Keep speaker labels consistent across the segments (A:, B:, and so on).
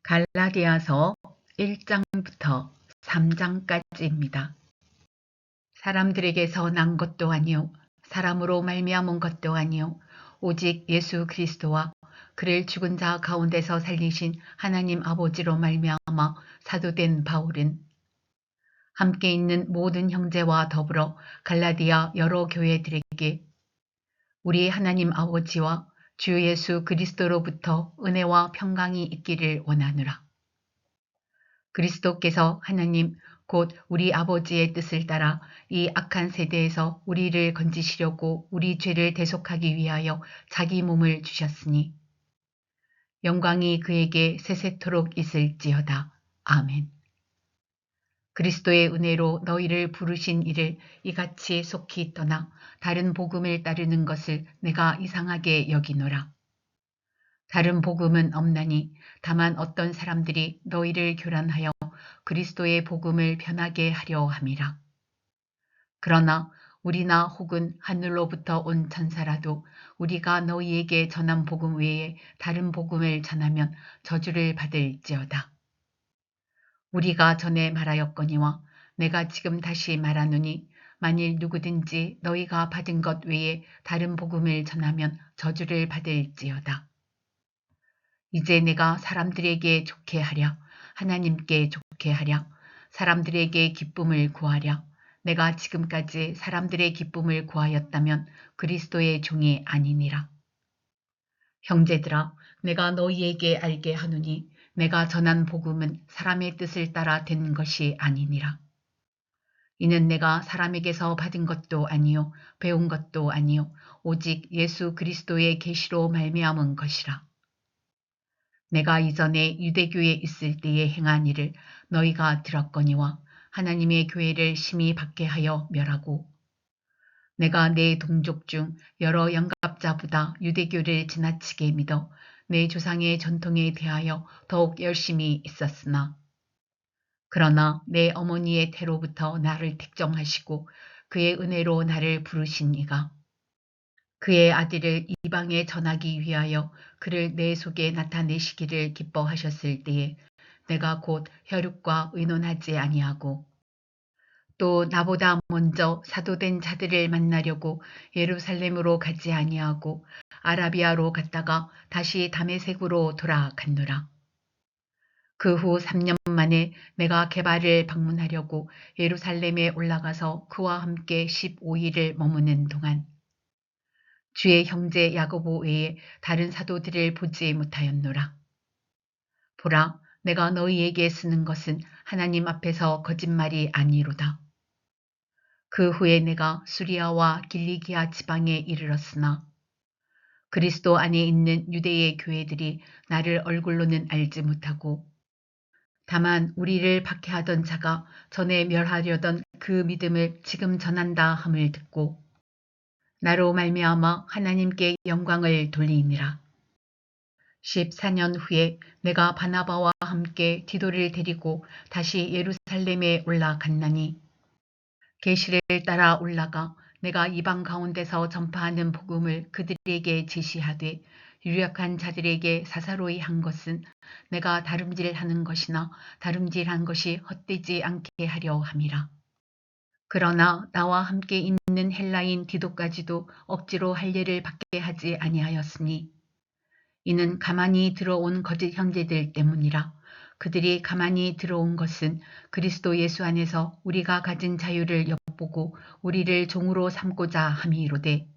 A: 갈라디아서 1장부터 3장까지입니다. 사람들에게서 난 것도 아니요 사람으로 말미암은 것도 아니요 오직 예수 그리스도와 그를 죽은 자 가운데서 살리신 하나님 아버지로 말미암아 사도된 바울은 함께 있는 모든 형제와 더불어 갈라디아 여러 교회들에게 우리 하나님 아버지와 주 예수 그리스도로부터 은혜와 평강이 있기를 원하노라. 그리스도께서 하나님 곧 우리 아버지의 뜻을 따라 이 악한 세대에서 우리를 건지시려고 우리 죄를 대속하기 위하여 자기 몸을 주셨으니 영광이 그에게 세세토록 있을지어다. 아멘. 그리스도의 은혜로 너희를 부르신 이를 이같이 속히 떠나 다른 복음을 따르는 것을 내가 이상하게 여기노라. 다른 복음은 없나니 다만 어떤 사람들이 너희를 교란하여 그리스도의 복음을 변하게 하려 함이라. 그러나 우리나 혹은 하늘로부터 온 천사라도 우리가 너희에게 전한 복음 외에 다른 복음을 전하면 저주를 받을지어다. 우리가 전에 말하였거니와 내가 지금 다시 말하노니 만일 누구든지 너희가 받은 것 외에 다른 복음을 전하면 저주를 받을지어다. 이제 내가 사람들에게 좋게 하랴 하나님께 좋게 하랴 사람들에게 기쁨을 구하랴 내가 지금까지 사람들의 기쁨을 구하였다면 그리스도의 종이 아니니라. 형제들아 내가 너희에게 알게 하노니 내가 전한 복음은 사람의 뜻을 따라 된 것이 아니니라. 이는 내가 사람에게서 받은 것도 아니요 배운 것도 아니요 오직 예수 그리스도의 계시로 말미암은 것이라. 내가 이전에 유대교에 있을 때에 행한 일을 너희가 들었거니와 하나님의 교회를 심히 박해하여 멸하고 내가 내 동족 중 여러 영갑자보다 유대교를 지나치게 믿어 내 조상의 전통에 대하여 더욱 열심히 있었으나 그러나 내 어머니의 태로부터 나를 택정하시고 그의 은혜로 나를 부르신 이가 그의 아들을 이방에 전하기 위하여 그를 내 속에 나타내시기를 기뻐하셨을 때에 내가 곧 혈육과 의논하지 아니하고 또 나보다 먼저 사도된 자들을 만나려고 예루살렘으로 가지 아니하고 아라비아로 갔다가 다시 다메섹으로 돌아갔노라. 그 후 3년 만에 내가 게바를 방문하려고 예루살렘에 올라가서 그와 함께 15일을 머무는 동안 주의 형제 야고보 외에 다른 사도들을 보지 못하였노라. 보라, 내가 너희에게 쓰는 것은 하나님 앞에서 거짓말이 아니로다. 그 후에 내가 수리아와 길리기아 지방에 이르렀으나 그리스도 안에 있는 유대의 교회들이 나를 얼굴로는 알지 못하고 다만 우리를 박해하던 자가 전에 멸하려던 그 믿음을 지금 전한다 함을 듣고 나로 말미암아 하나님께 영광을 돌리니라. 14년 후에 내가 바나바와 함께 디도를 데리고 다시 예루살렘에 올라갔나니 계시를 따라 올라가 내가 이방 가운데서 전파하는 복음을 그들에게 제시하되 유력한 자들에게 사사로이 한 것은 내가 다름질하는 것이나 다름질한 것이 헛되지 않게 하려 함이라. 그러나 나와 함께 있는 헬라인 디도까지도 억지로 할례를 받게 하지 아니하였으니 이는 가만히 들어온 거짓 형제들 때문이라. 그들이 가만히 들어온 것은 그리스도 예수 안에서 우리가 가진 자유를 엿보고 우리를 종으로 삼고자 함이로되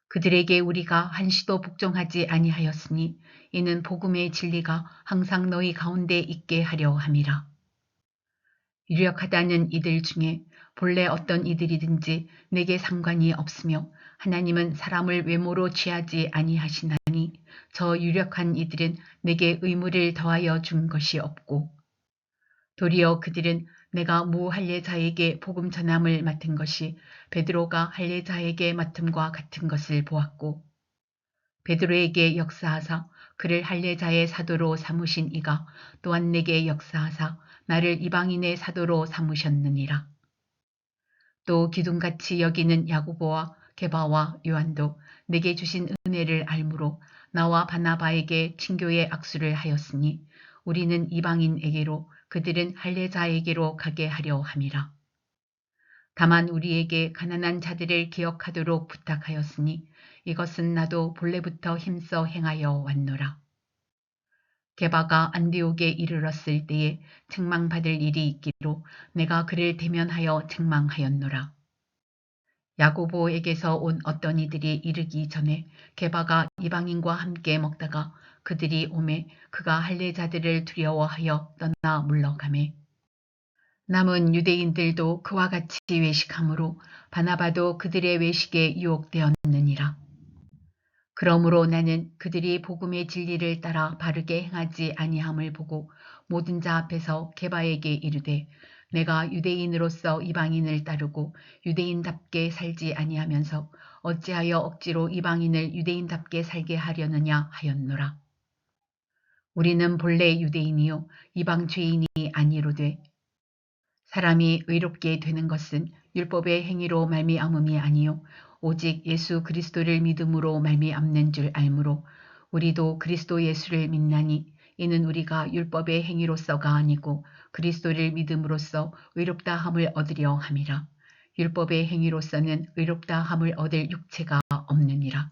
A: 그들에게 우리가 한시도 복종하지 아니하였으니 이는 복음의 진리가 항상 너희 가운데 있게 하려 함이라. 유력하다는 이들 중에 본래 어떤 이들이든지 내게 상관이 없으며 하나님은 사람을 외모로 취하지 아니하시나니 저 유력한 이들은 내게 의무를 더하여 준 것이 없고 도리어 그들은 내가 무할례자에게 복음 전함을 맡은 것이 베드로가 할례자에게 맡음과 같은 것을 보았고 베드로에게 역사하사 그를 할례자의 사도로 삼으신 이가 또한 내게 역사하사 나를 이방인의 사도로 삼으셨느니라. 또 기둥같이 여기는 야고보와 게바와 요한도 내게 주신 은혜를 알므로 나와 바나바에게 친교의 악수를 하였으니 우리는 이방인에게로 그들은 할례자에게로 가게 하려 함이라. 다만 우리에게 가난한 자들을 기억하도록 부탁하였으니 이것은 나도 본래부터 힘써 행하여 왔노라. 게바가 안디옥에 이르렀을 때에 책망받을 일이 있기로 내가 그를 대면하여 책망하였노라. 야고보에게서 온 어떤 이들이 이르기 전에 게바가 이방인과 함께 먹다가 그들이 오매 그가 할례자들을 두려워하여 떠나 물러가매 남은 유대인들도 그와 같이 외식하므로 바나바도 그들의 외식에 유혹되었느니라. 그러므로 나는 그들이 복음의 진리를 따라 바르게 행하지 아니함을 보고 모든 자 앞에서 게바에게 이르되 내가 유대인으로서 이방인을 따르고 유대인답게 살지 아니하면서 어찌하여 억지로 이방인을 유대인답게 살게 하려느냐 하였노라. 우리는 본래 유대인이요 이방 죄인이 아니로되 사람이 의롭게 되는 것은 율법의 행위로 말미암음이 아니요 오직 예수 그리스도를 믿음으로 말미암는 줄 알므로 우리도 그리스도 예수를 믿나니 이는 우리가 율법의 행위로서가 아니고 그리스도를 믿음으로써 의롭다 함을 얻으려 함이라. 율법의 행위로서는 의롭다 함을 얻을 육체가 없느니라.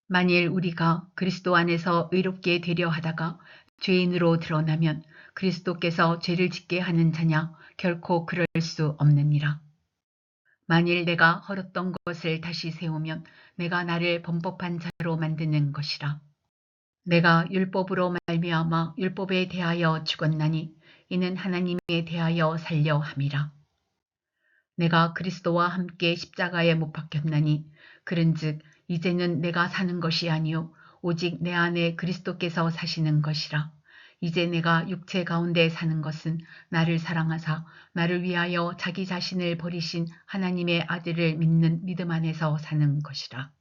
A: 만일 우리가 그리스도 안에서 의롭게 되려 하다가 죄인으로 드러나면 그리스도께서 죄를 짓게 하는 자냐? 결코 그럴 수 없느니라. 만일 내가 헐었던 것을 다시 세우면 내가 나를 범법한 자로 만드는 것이라. 내가 율법으로 말미암아 율법에 대하여 죽었나니 이는 하나님에 대하여 살려 함이라. 내가 그리스도와 함께 십자가에 못 박혔나니 그런즉 이제는 내가 사는 것이 아니요 오직 내 안에 그리스도께서 사시는 것이라. 이제 내가 육체 가운데 사는 것은 나를 사랑하사 나를 위하여 자기 자신을 버리신 하나님의 아들을 믿는 믿음 안에서 사는 것이라.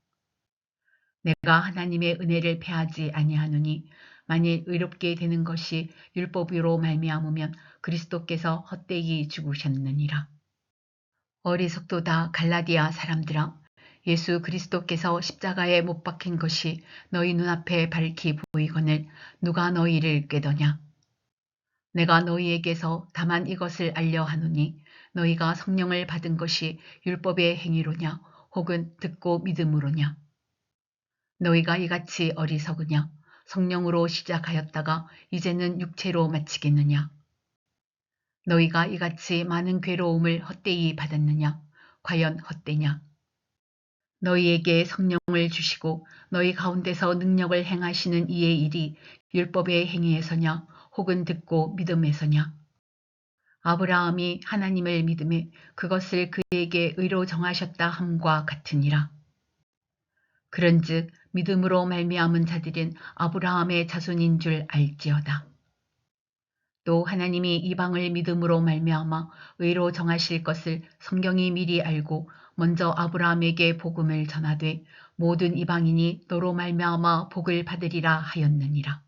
A: 내가 하나님의 은혜를 패하지 아니하노니 만일 의롭게 되는 것이 율법으로 말미암으면 그리스도께서 헛되이 죽으셨느니라. 어리석도다 갈라디아 사람들아 예수 그리스도께서 십자가에 못 박힌 것이 너희 눈앞에 밝히 보이거늘 누가 너희를 꾀더냐. 내가 너희에게서 다만 이것을 알려 하노니 너희가 성령을 받은 것이 율법의 행위로냐 혹은 듣고 믿음으로냐. 너희가 이같이 어리석으냐. 성령으로 시작하였다가 이제는 육체로 마치겠느냐. 너희가 이같이 많은 괴로움을 헛되이 받았느냐. 과연 헛되냐. 너희에게 성령을 주시고 너희 가운데서 능력을 행하시는 이의 일이 율법의 행위에서냐 혹은 듣고 믿음에서냐. 아브라함이 하나님을 믿음에 그것을 그에게 의로 정하셨다 함과 같으니라. 그런즉 믿음으로 말미암은 자들은 아브라함의 자손인 줄 알지어다. 또 하나님이 이방을 믿음으로 말미암아 의로 정하실 것을 성경이 미리 알고 먼저 아브라함에게 복음을 전하되 모든 이방인이 너로 말미암아 복을 받으리라 하였느니라.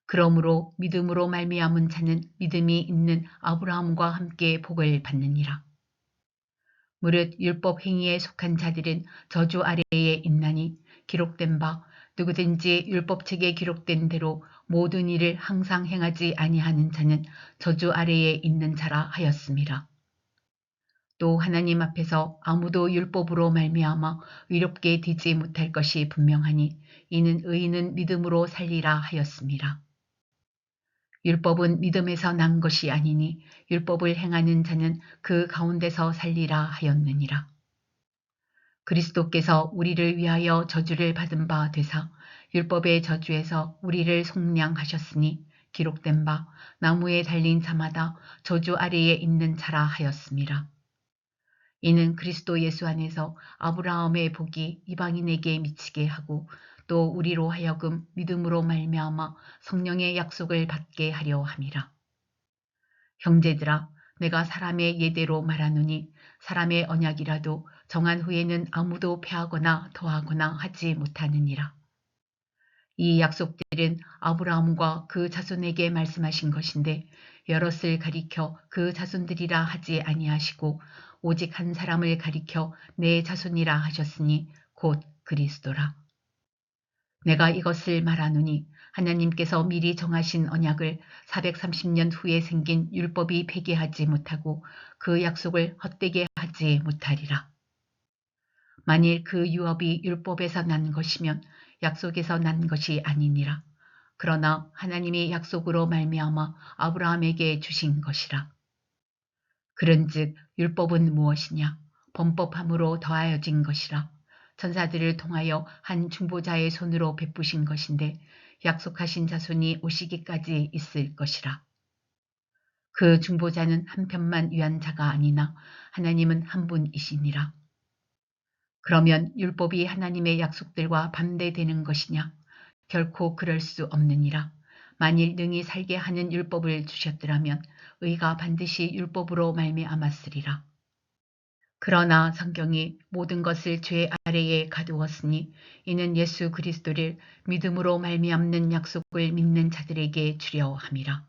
A: 그러므로 믿음으로 말미암은 자는 믿음이 있는 아브라함과 함께 복을 받느니라. 무릇 율법 행위에 속한 자들은 저주 아래에 있나니 기록된 바 누구든지 율법책에 기록된 대로 모든 일을 항상 행하지 아니하는 자는 저주 아래에 있는 자라 하였음이라. 또 하나님 앞에서 아무도 율법으로 말미암아 의롭게 되지 못할 것이 분명하니 이는 의인은 믿음으로 살리라 하였음이라. 율법은 믿음에서 난 것이 아니니 율법을 행하는 자는 그 가운데서 살리라 하였느니라. 그리스도께서 우리를 위하여 저주를 받은 바 되사 율법의 저주에서 우리를 속량하셨으니 기록된 바 나무에 달린 자마다 저주 아래에 있는 자라 하였음이라. 이는 그리스도 예수 안에서 아브라함의 복이 이방인에게 미치게 하고 또 우리로 하여금 믿음으로 말미암아 성령의 약속을 받게 하려 함이라. 형제들아 내가 사람의 예대로 말하노니 사람의 언약이라도 정한 후에는 아무도 패하거나 더하거나 하지 못하느니라. 이 약속들은 아브라함과 그 자손에게 말씀하신 것인데 여럿을 가리켜 그 자손들이라 하지 아니하시고 오직 한 사람을 가리켜 내 자손이라 하셨으니 곧 그리스도라. 내가 이것을 말하노니 하나님께서 미리 정하신 언약을 430년 후에 생긴 율법이 폐기하지 못하고 그 약속을 헛되게 하지 못하리라. 만일 그 유업이 율법에서 난 것이면 약속에서 난 것이 아니니라. 그러나 하나님이 약속으로 말미암아 아브라함에게 주신 것이라. 그런즉 율법은 무엇이냐? 범법함으로 더하여진 것이라. 천사들을 통하여 한 중보자의 손으로 베푸신 것인데 약속하신 자손이 오시기까지 있을 것이라. 그 중보자는 한편만 위한 자가 아니나 하나님은 한 분이시니라. 그러면 율법이 하나님의 약속들과 반대되는 것이냐? 결코 그럴 수 없느니라. 만일 능히 살게 하는 율법을 주셨더라면 의가 반드시 율법으로 말미암았으리라. 그러나 성경이 모든 것을 죄 아래에 가두었으니 이는 예수 그리스도를 믿음으로 말미암는 약속을 믿는 자들에게 주려 함이라.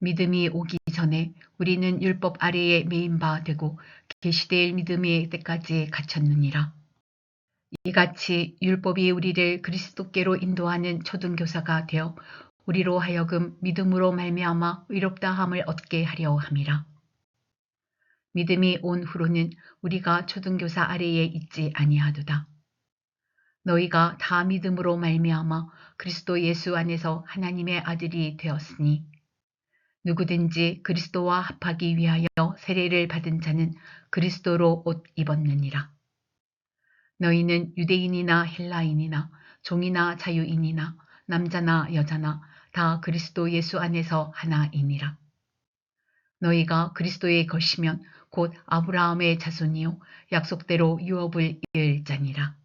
A: 믿음이 오기 전에 우리는 율법 아래에 매인 바 되고 계시될 믿음의 때까지 갇혔느니라. 이같이 율법이 우리를 그리스도께로 인도하는 초등교사가 되어 우리로 하여금 믿음으로 말미암아 의롭다함을 얻게 하려 함이라. 믿음이 온 후로는 우리가 초등교사 아래에 있지 아니하도다. 너희가 다 믿음으로 말미암아 그리스도 예수 안에서 하나님의 아들이 되었으니 누구든지 그리스도와 합하기 위하여 세례를 받은 자는 그리스도로 옷 입었느니라. 너희는 유대인이나 헬라인이나 종이나 자유인이나 남자나 여자나 다 그리스도 예수 안에서 하나이니라. 너희가 그리스도의 것이면 곧 아브라함의 자손이요 약속대로 유업을 이을 자니라.